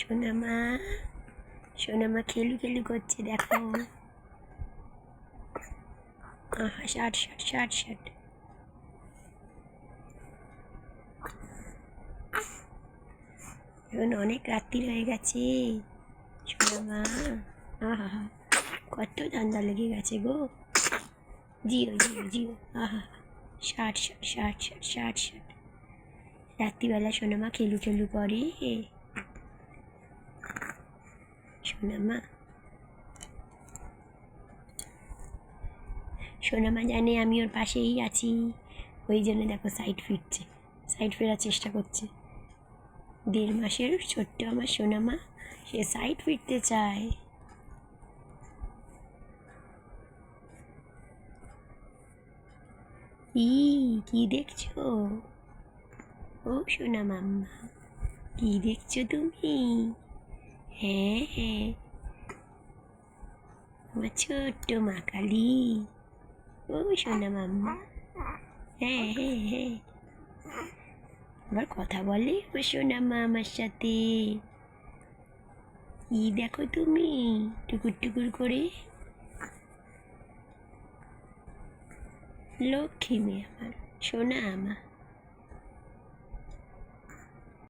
সোনামা, সোনামা খেলু খেলু করছে দেখো। আহা, ষাট ষাট ষাট ষাট। এখন অনেক রাত্রির হয়ে গেছে সোনামা। আহা, কত ঠান্ডা লেগে গেছে গো। জিও জিও জিও। আহা, ষাট ষাট ষাট ষাট ষাট ষাট। রাত্রিবেলা সোনামা খেলু খেলু করে। সোনামা, সোনামা জানে আমি ওর পাশেই আছি, ওই জন্য দেখো সাইড ফিরছে, সাইড ফেরার চেষ্টা করছে। 1.5 মাসের ছোট্ট আমার সোনামা, সে সাইড ফিরতে চায়। কি দেখছো? ও সোনা মাম্মা, কি দেখছো তুমি? হ্যাঁ হ্যাঁ, আমার ছোট্ট মা কালী। ও সোনা মাম্মা, হ্যাঁ হ্যাঁ হ্যাঁ, আবার কথা বলে আমার সোনা মা আমার সাথে। কি দেখো তুমি টুকুর টুকুর করে? লক্ষ্মী মেয়ে আমার, সোনা আমার।